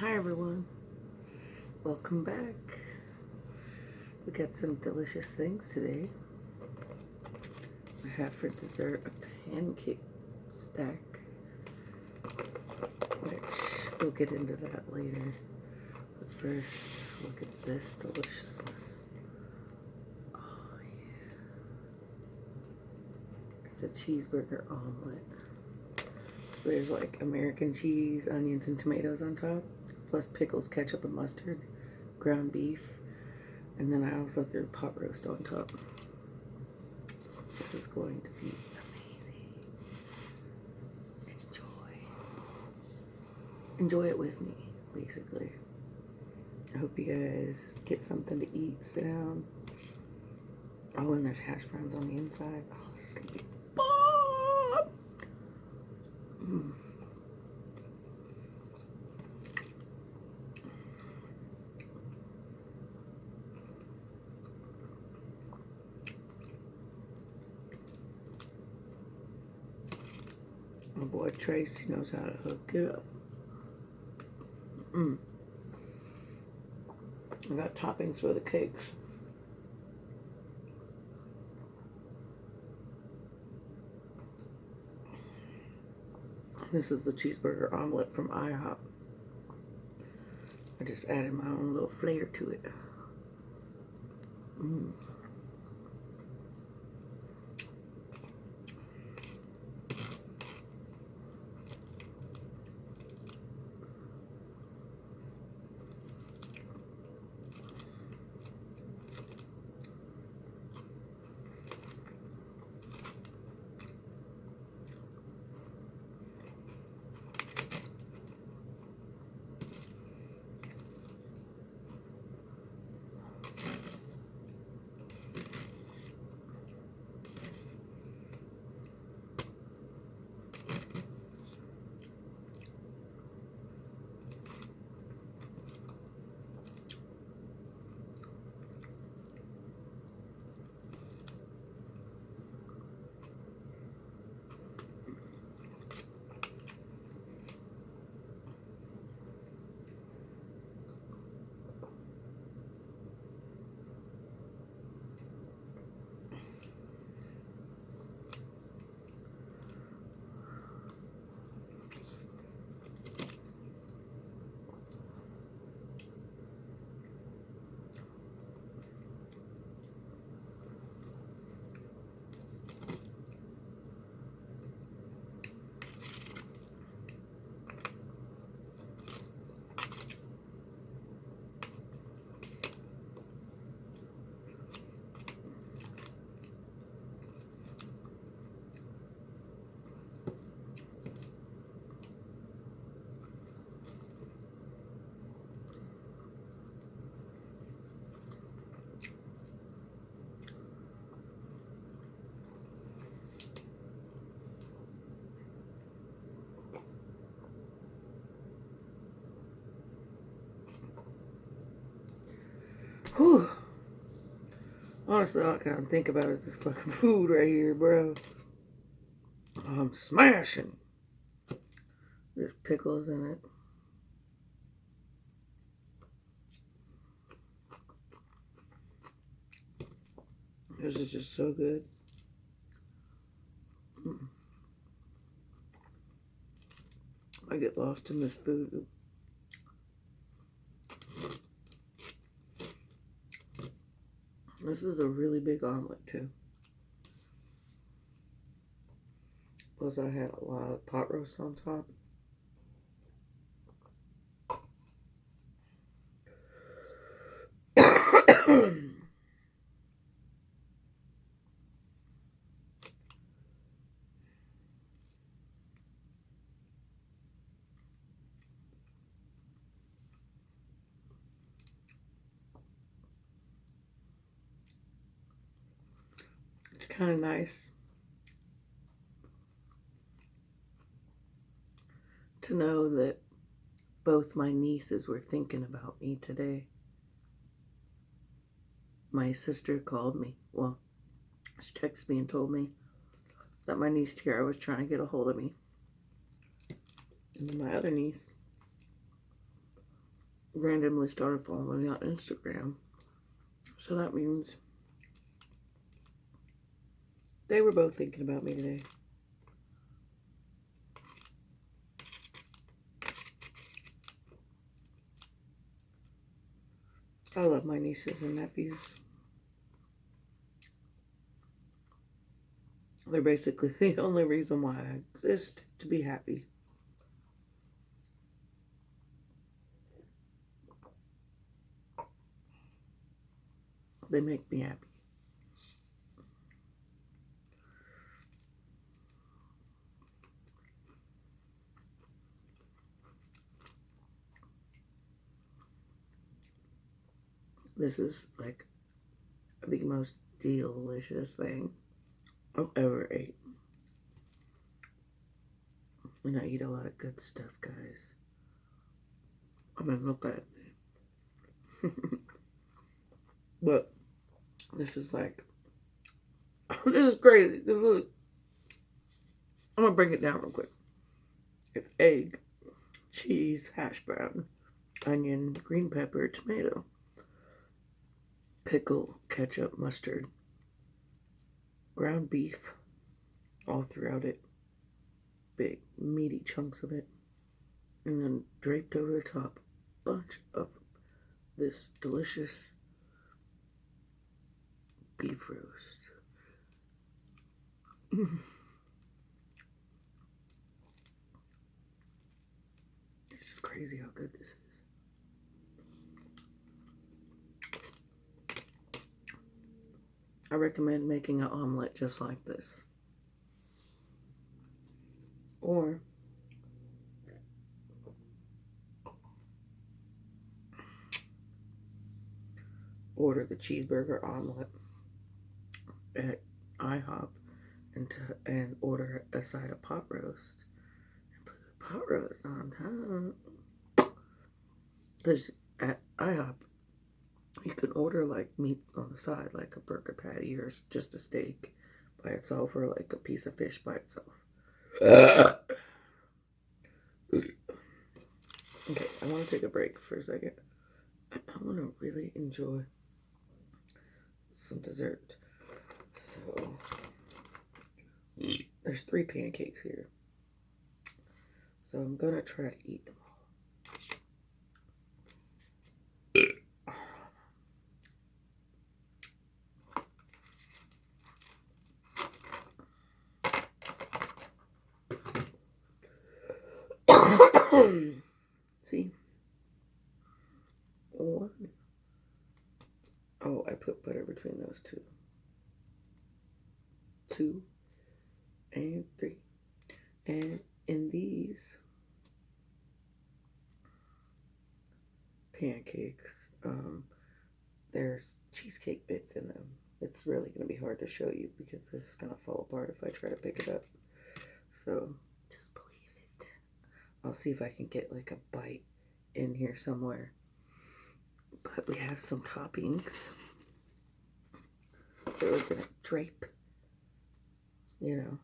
Hi everyone, welcome back. We got some delicious things today. I have for dessert a pancake stack, which we'll get into that later. But first, look at this deliciousness. Oh yeah. It's a cheeseburger omelet. So there's like American cheese, onions, and tomatoes on top, plus pickles, ketchup, and mustard, ground beef, and then I also threw pot roast on top. This is going to be amazing. Enjoy it with me, basically. I hope you guys get something to eat, sit down. Oh, and there's hash browns on the inside. Oh, this is gonna be bomb! My boy Tracy knows how to hook it up. I got toppings for the cakes. This is the cheeseburger omelet from IHOP. I just added my own little flair to it. Whew. Honestly, all I can think about is this fucking food right here, bro. I'm smashing. There's pickles in it. This is just so good. I get lost in this food. This is a really big omelet, too. Plus, I had a lot of pot roast on top. It's kind of nice to know that both my nieces were thinking about me today. My sister called me. Well, she texted me and told me that my niece Tara was trying to get a hold of me. And then my other niece randomly started following me on Instagram. So that means they were both thinking about me today. I love my nieces and nephews. They're basically the only reason why I exist, to be happy. They make me happy. This is like the most delicious thing I've ever ate. And I eat a lot of good stuff, guys. I mean, look at it. But this is like, this is crazy. This is, I'm gonna break it down real quick. It's egg, cheese, hash brown, onion, green pepper, tomato, pickle, ketchup, mustard, ground beef all throughout it, big meaty chunks of it, and then draped over the top, a bunch of this delicious beef roast. It's just crazy how good this is. I recommend making an omelet just like this. Or order the cheeseburger omelette at IHOP and order a side of pot roast. And put the pot roast on top. Because at IHOP, you can order like meat on the side, like a burger patty or just a steak by itself, or like a piece of fish by itself. Okay, I want to take a break for a second. I want to really enjoy some dessert. So, there's 3 pancakes here. So I'm going to try to eat them all. See? 1. Oh, I put butter between those 2. 2 and 3. And in these pancakes, there's cheesecake bits in them. It's really going to be hard to show you because this is going to fall apart if I try to pick it up. So just believe it. I'll see if I can get like a bite in here somewhere. But we have some toppings that we're going to drape. You know,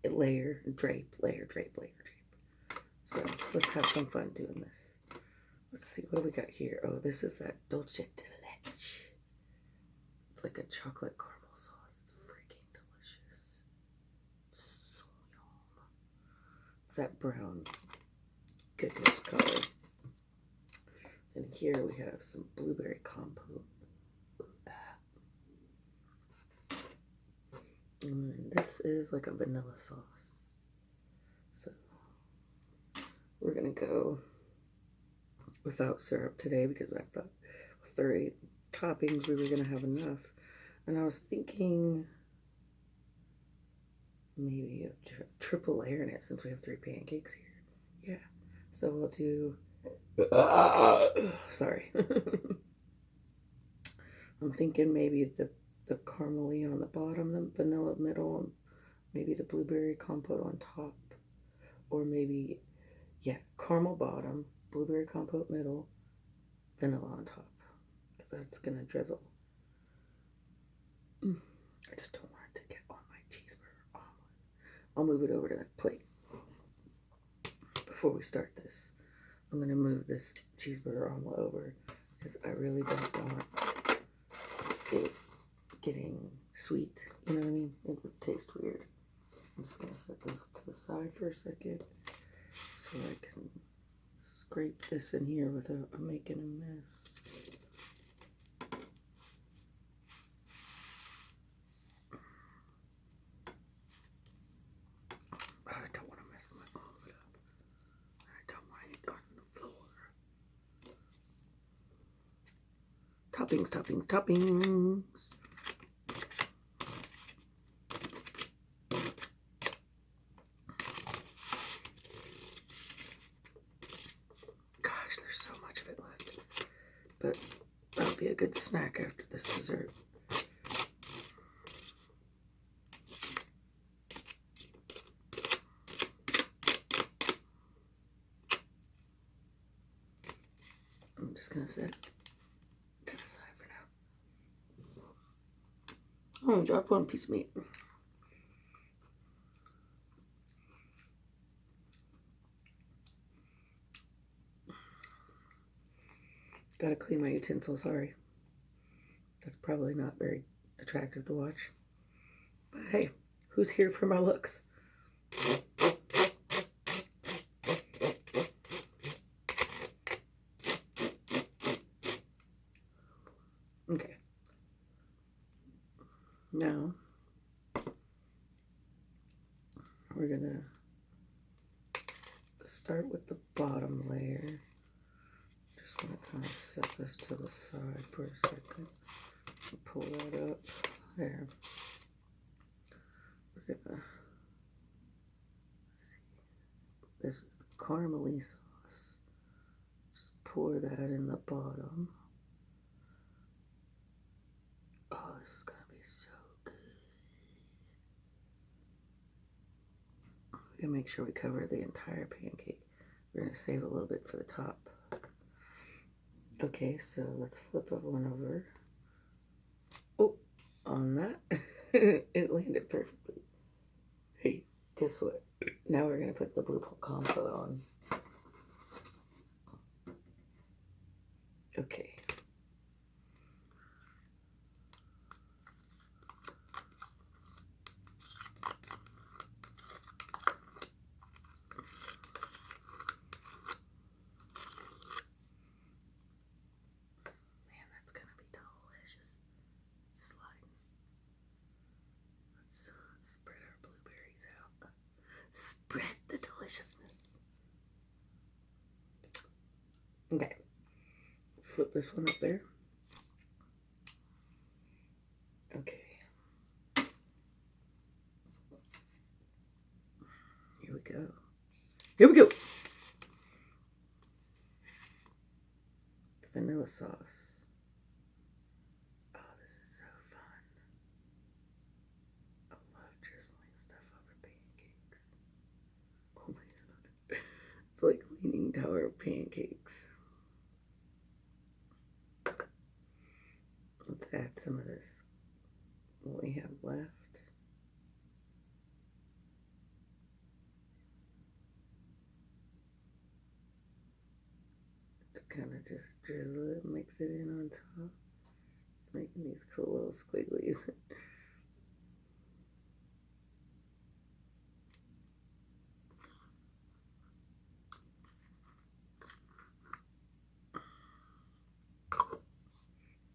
layer, drape, layer, drape, layer, drape. So let's have some fun doing this. Let's see, what do we got here? Oh, this is that dulce de leche. It's like a chocolate caramel sauce. It's freaking delicious. So yum. It's that brown goodness color. And here we have some blueberry compote. And this is like a vanilla sauce. So we're gonna go without syrup today because I thought with 3 toppings we were gonna have enough. And I was thinking maybe a triple layer in it since we have 3 pancakes here. Yeah. So we'll do sorry. I'm thinking maybe the caramely on the bottom, the vanilla middle, and maybe the blueberry compote on top. Or maybe, yeah, caramel bottom, blueberry compote middle, vanilla on top. Because that's going to drizzle. I just don't want it to get on my cheeseburger omelet. I'll move it over to that plate before we start this. I'm going to move this cheeseburger omelet over because I really don't want it getting sweet. You know what I mean? It would taste weird. I'm just going to set this to the side for a second so I can scrape this in here without making a mess. I don't want to mess my omelet up. I don't want it on the floor. Toppings, toppings, toppings. Gosh, there's so much of it left. But that'll be a good snack after this dessert. I'm just gonna set it to the side for now. Oh, I dropped one piece of meat. Gotta clean my utensils, sorry. That's probably not very attractive to watch. But hey, who's here for my looks? Okay. Now, we're gonna start with the bottom layer. Just want to kind of set this to the side for a second. Pull that up. There. We're gonna see. This is the caramely sauce. Just pour that in the bottom. Oh, this is gonna be so good. We're gonna make sure we cover the entire pancake. We're gonna save a little bit for the top. Okay, so let's flip that one over. Oh, on that, it landed perfectly. Hey, guess what? Now we're gonna put the blue compote on. Okay. Okay, flip this one up there. Okay. Here we go. Here we go. Vanilla sauce. Oh, this is so fun. I love drizzling stuff over pancakes. Oh my god. It's like Leaning Tower of pancakes. Let's add some of this, what we have left. To kind of just drizzle it, mix it in on top. It's making these cool little squigglies.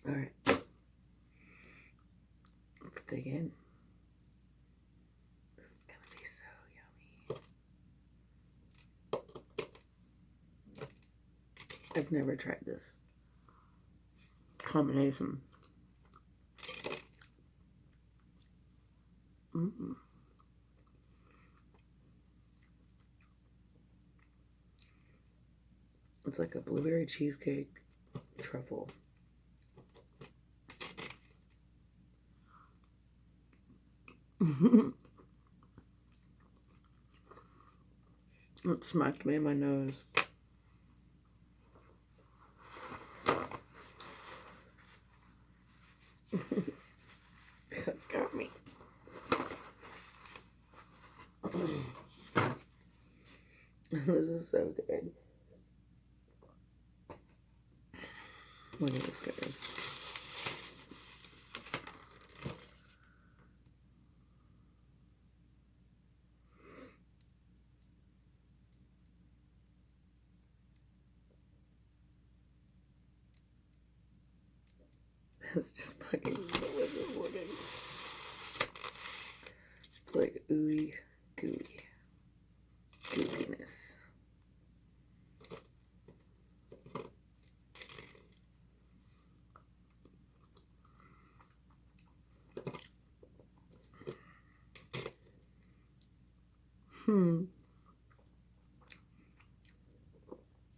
All right. Let's dig in. This is gonna be so yummy. I've never tried this combination. It's like a blueberry cheesecake truffle. It smacked me in my nose. Got me. This is so good. Look at this, guys. It's just fucking delicious looking. It's like ooey gooey goopiness.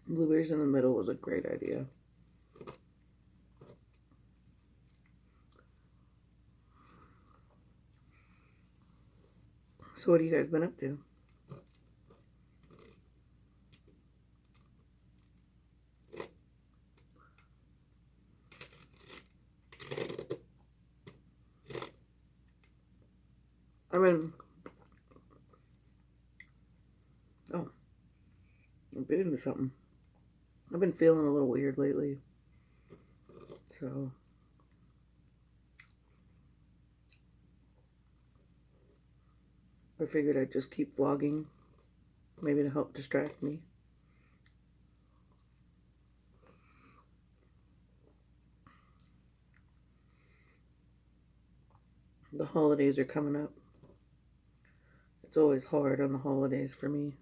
Blueberries in the middle was a great idea. So what have you guys been up to? I've been into something. I've been feeling a little weird lately. So I figured I'd just keep vlogging, maybe to help distract me. The holidays are coming up. It's always hard on the holidays for me.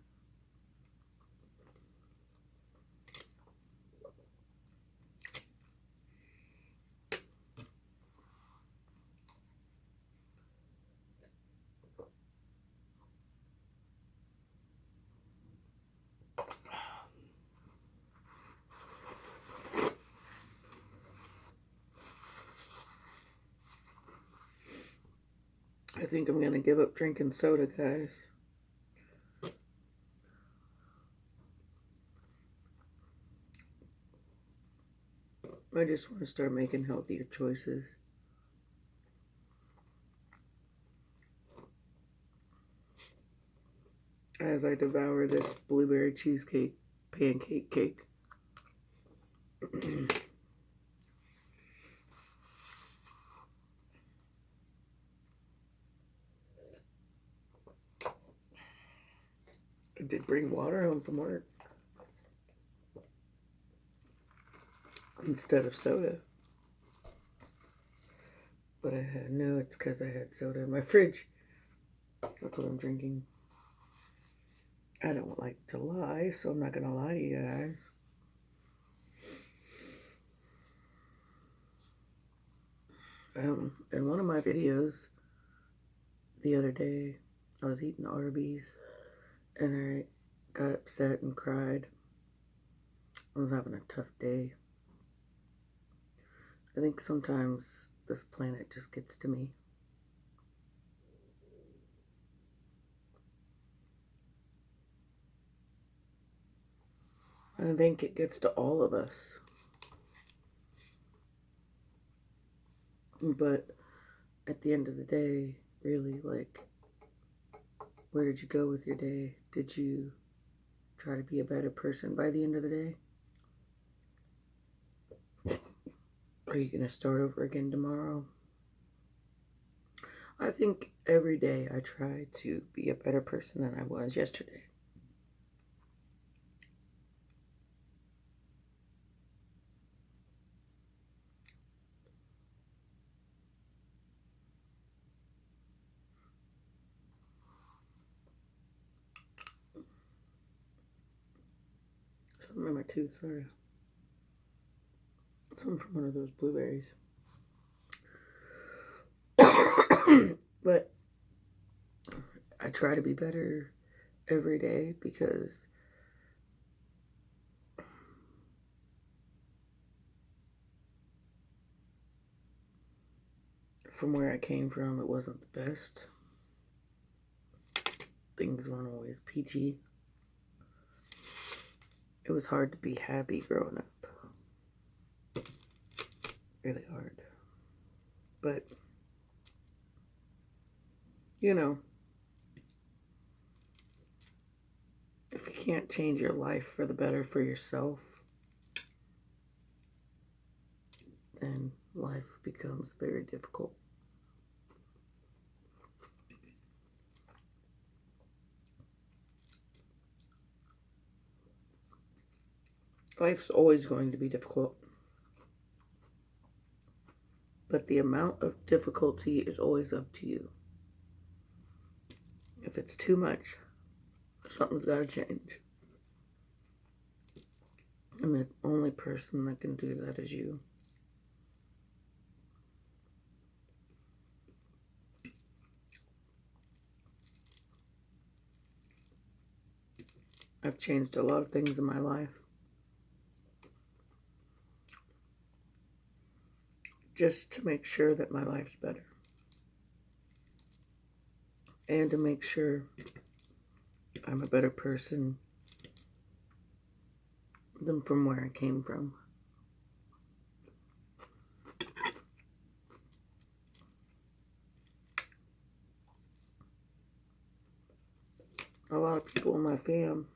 I think I'm gonna give up drinking soda, guys. I just want to start making healthier choices. As I devour this blueberry cheesecake pancake cake. I did bring water home from work instead of soda. But no, it's because I had soda in my fridge. That's what I'm drinking. I don't like to lie, so I'm not going to lie to you guys. In one of my videos the other day, I was eating Arby's and I got upset and cried. I was having a tough day. I think sometimes this planet just gets to me. I think it gets to all of us. But at the end of the day, really, like, where did you go with your day? Did you try to be a better person by the end of the day? Are you going to start over again tomorrow? I think every day I try to be a better person than I was yesterday. Something in my tooth, sorry. Something from one of those blueberries. But I try to be better every day because from where I came from, it wasn't the best. Things weren't always peachy. It was hard to be happy growing up. Really hard. But, you know, if you can't change your life for the better for yourself, then life becomes very difficult. Life's always going to be difficult. But the amount of difficulty is always up to you. If it's too much, something's got to change. And the only person that can do that is you. I've changed a lot of things in my life just to make sure that my life's better. And to make sure I'm a better person than from where I came from. A lot of people in my fam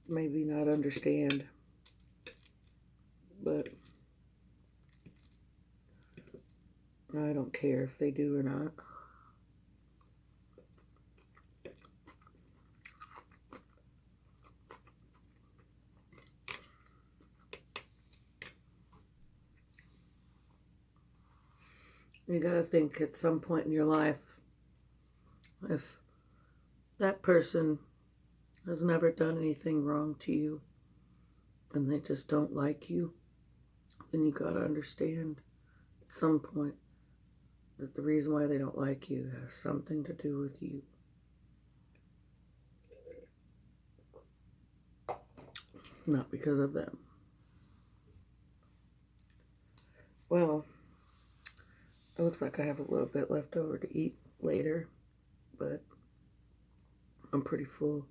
maybe not understand, but I don't care if they do or not. You gotta think at some point in your life, if that person has never done anything wrong to you and they just don't like you, then you gotta understand at some point that the reason why they don't like you has something to do with you. Not because of them. Well, it looks like I have a little bit left over to eat later, but I'm pretty full.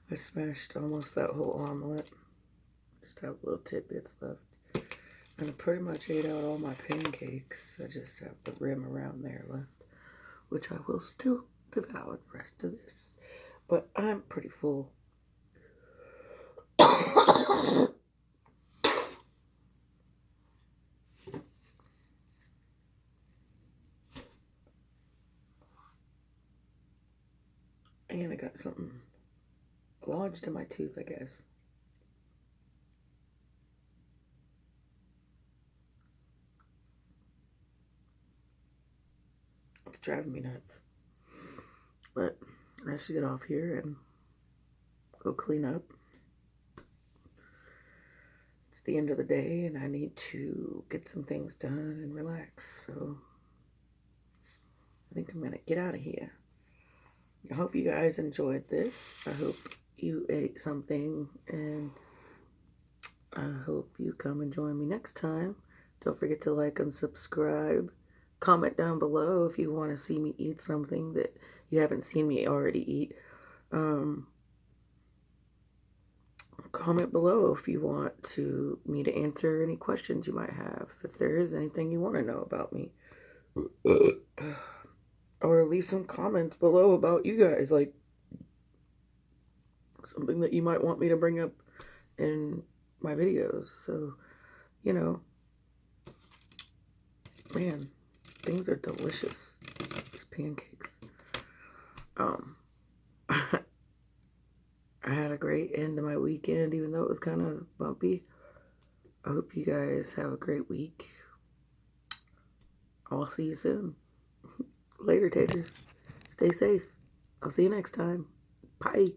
I smashed almost that whole omelet. Just have little tidbits left. And I pretty much ate out all my pancakes. I just have the rim around there left, which I will still devour the rest of this. But I'm pretty full. And I got something lodged in my tooth, I guess. It's driving me nuts. But I should get off here and go clean up. It's the end of the day and I need to get some things done and relax. So I think I'm going to get out of here. I hope you guys enjoyed this. I hope you ate something, and I hope you come and join me next time. Don't forget to like and subscribe. Comment down below if you want to see me eat something that you haven't seen me already eat. Comment below if you want me to answer any questions you might have. If there is anything you want to know about me. Or leave some comments below about you guys, like something that you might want me to bring up in my videos. So, you know, man, things are delicious. These pancakes. I had a great end to my weekend, even though it was kind of bumpy. I hope you guys have a great week. I'll see you soon. Later, taters. Stay safe. I'll see you next time. Bye.